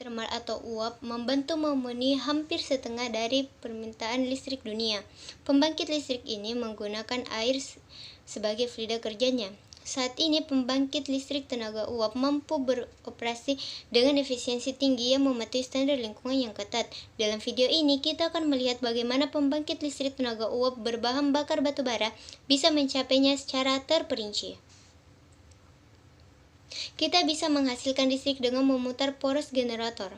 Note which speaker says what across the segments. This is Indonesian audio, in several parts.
Speaker 1: Termal atau uap membantu memenuhi hampir setengah dari permintaan listrik dunia. Pembangkit listrik ini menggunakan air sebagai fluida kerjanya. Saat ini pembangkit listrik tenaga uap mampu beroperasi dengan efisiensi tinggi yang mematuhi standar lingkungan yang ketat. Dalam video ini kita akan melihat bagaimana pembangkit listrik tenaga uap berbahan bakar batu bara bisa mencapainya secara terperinci. Kita bisa menghasilkan listrik dengan memutar poros generator.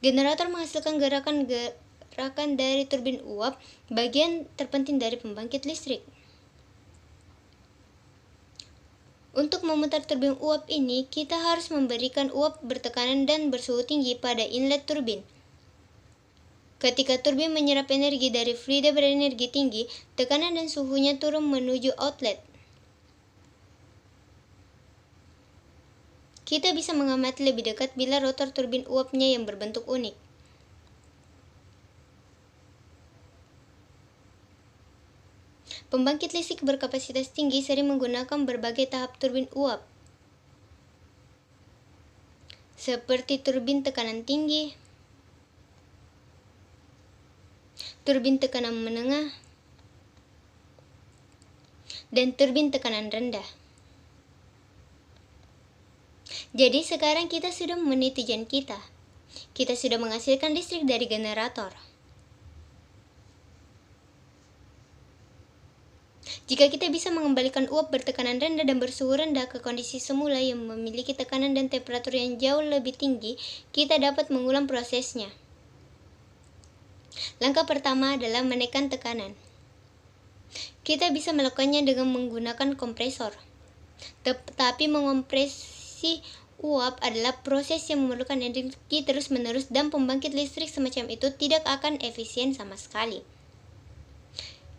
Speaker 1: Generator menghasilkan gerakan dari turbin uap, bagian terpenting dari pembangkit listrik. Untuk memutar turbin uap ini, kita harus memberikan uap bertekanan dan bersuhu tinggi pada inlet turbin. Ketika turbin menyerap energi dari fluida berenergi tinggi, tekanan dan suhunya turun menuju outlet. Kita bisa mengamati lebih dekat bila rotor turbin uapnya yang berbentuk unik. Pembangkit listrik berkapasitas tinggi sering menggunakan berbagai tahap turbin uap, seperti turbin tekanan tinggi, turbin tekanan menengah, dan turbin tekanan rendah. Jadi sekarang kita sudah memenuhi tujuan kita. Kita sudah menghasilkan listrik dari generator. Jika kita bisa mengembalikan uap bertekanan rendah dan bersuhu rendah ke kondisi semula yang memiliki tekanan dan temperatur yang jauh lebih tinggi, kita dapat mengulang prosesnya. Langkah pertama adalah menekan tekanan. Kita bisa melakukannya dengan menggunakan kompresor. Tetapi mengompresi uap adalah proses yang memerlukan energi terus-menerus dan pembangkit listrik semacam itu tidak akan efisien sama sekali.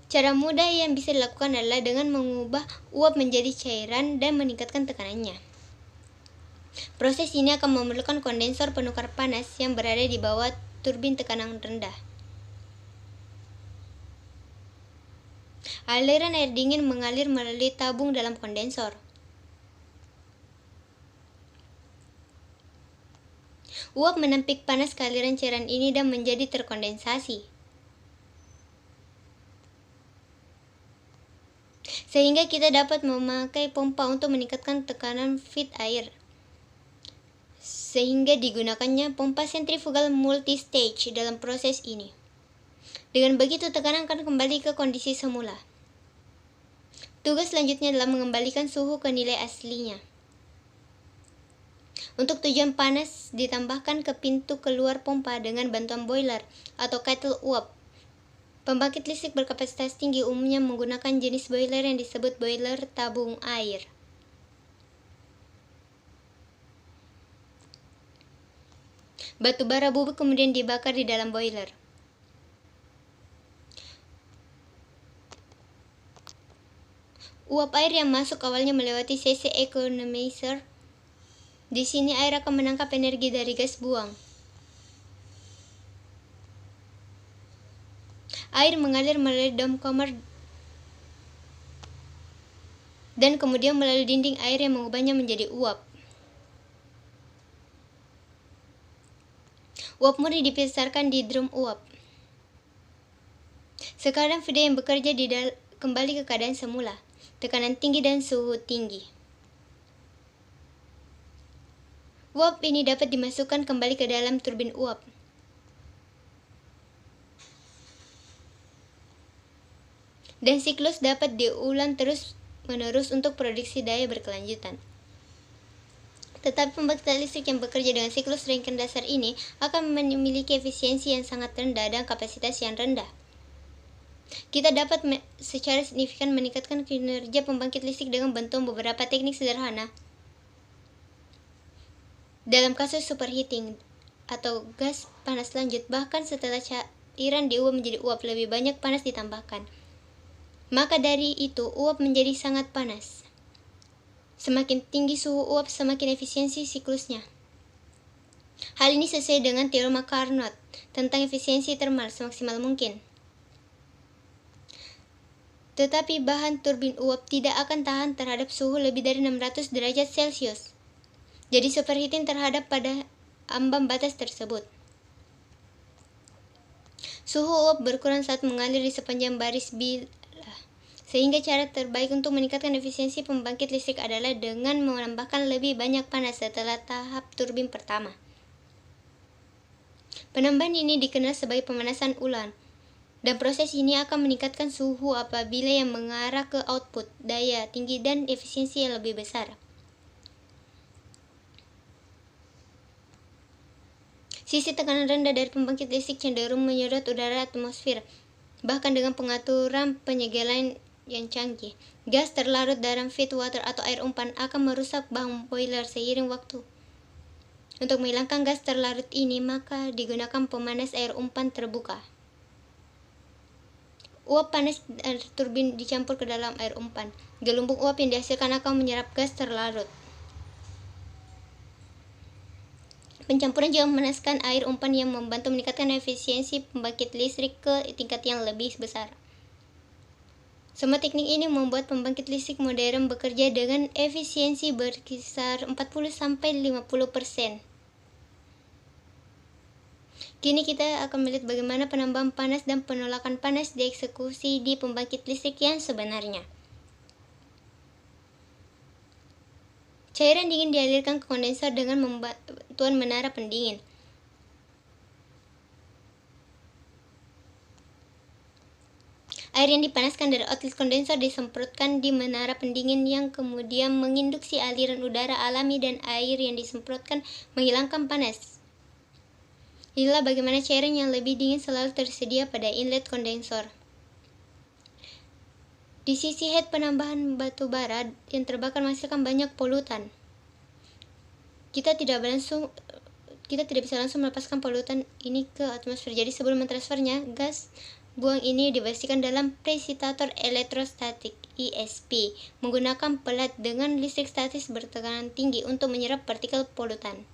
Speaker 1: Cara mudah yang bisa dilakukan adalah dengan mengubah uap menjadi cairan dan meningkatkan tekanannya. Proses ini akan memerlukan kondensor penukar panas yang berada di bawah turbin tekanan rendah. Aliran air dingin mengalir melalui tabung dalam kondensor. Uap menampik panas ke aliran cairan ini dan menjadi terkondensasi, sehingga kita dapat memakai pompa untuk meningkatkan tekanan feed air. Sehingga digunakannya pompa sentrifugal multi-stage dalam proses ini. Dengan begitu tekanan akan kembali ke kondisi semula. Tugas selanjutnya adalah mengembalikan suhu ke nilai aslinya. Untuk tujuan panas ditambahkan ke pintu keluar pompa dengan bantuan boiler atau kettle uap. Pembangkit listrik berkapasitas tinggi umumnya menggunakan jenis boiler yang disebut boiler tabung air. Batu bara bubuk kemudian dibakar di dalam boiler. Uap air yang masuk awalnya melewati CC economizer. Di sini air akan menangkap energi dari gas buang. Air mengalir melalui dom kamar dan kemudian melalui dinding air yang mengubahnya menjadi uap. Uap murni dibesarkan di drum uap. Sekarang fluida yang bekerja kembali ke keadaan semula, tekanan tinggi dan suhu tinggi. Uap ini dapat dimasukkan kembali ke dalam turbin uap. Dan siklus dapat diulang terus-menerus untuk produksi daya berkelanjutan. Tetapi pembangkit listrik yang bekerja dengan siklus rangkaian dasar ini akan memiliki efisiensi yang sangat rendah dan kapasitas yang rendah. Kita dapat secara signifikan meningkatkan kinerja pembangkit listrik dengan bantuan beberapa teknik sederhana. Dalam kasus superheating atau gas panas lanjut, bahkan setelah cairan diubah menjadi uap, lebih banyak panas ditambahkan. Maka dari itu, uap menjadi sangat panas. Semakin tinggi suhu uap, semakin efisiensi siklusnya. Hal ini sesuai dengan teorema Carnot tentang efisiensi termal semaksimal mungkin. Tetapi bahan turbin uap tidak akan tahan terhadap suhu lebih dari 600 derajat Celcius. Jadi superheating ambang batas tersebut. Suhu uap berkurang saat mengalir di sepanjang baris bilah, sehingga cara terbaik untuk meningkatkan efisiensi pembangkit listrik adalah dengan menambahkan lebih banyak panas setelah tahap turbin pertama. Penambahan ini dikenal sebagai pemanasan ulang, dan proses ini akan meningkatkan suhu apabila yang mengarah ke output, daya tinggi, dan efisiensi yang lebih besar. Sisi tekanan rendah dari pembangkit listrik cenderung menyedot udara atmosfer. Bahkan dengan pengaturan penyegelan yang canggih, gas terlarut dalam feed water atau air umpan akan merusak bahan boiler seiring waktu. Untuk menghilangkan gas terlarut ini, maka digunakan pemanas air umpan terbuka. Uap panas dari turbin dicampur ke dalam air umpan. Gelombang uap yang dihasilkan akan menyerap gas terlarut. Pencampuran juga memanaskan air umpan yang membantu meningkatkan efisiensi pembangkit listrik ke tingkat yang lebih besar. Semua teknik ini membuat pembangkit listrik modern bekerja dengan efisiensi berkisar 40-50%. Kini kita akan melihat bagaimana penambahan panas dan penolakan panas dieksekusi di pembangkit listrik yang sebenarnya. Cairan dingin dialirkan ke kondensor dengan bantuan menara pendingin. Air yang dipanaskan dari outlet kondensor disemprotkan di menara pendingin yang kemudian menginduksi aliran udara alami dan air yang disemprotkan menghilangkan panas. Inilah bagaimana cairan yang lebih dingin selalu tersedia pada inlet kondensor. Di sisi head, penambahan batu bara yang terbakar menghasilkan banyak polutan. Kita tidak bisa langsung melepaskan polutan ini ke atmosfer. Jadi sebelum mentransfernya, gas buang ini dibersihkan dalam presitator elektrostatik (ESP) menggunakan pelat dengan listrik statis bertekanan tinggi untuk menyerap partikel polutan.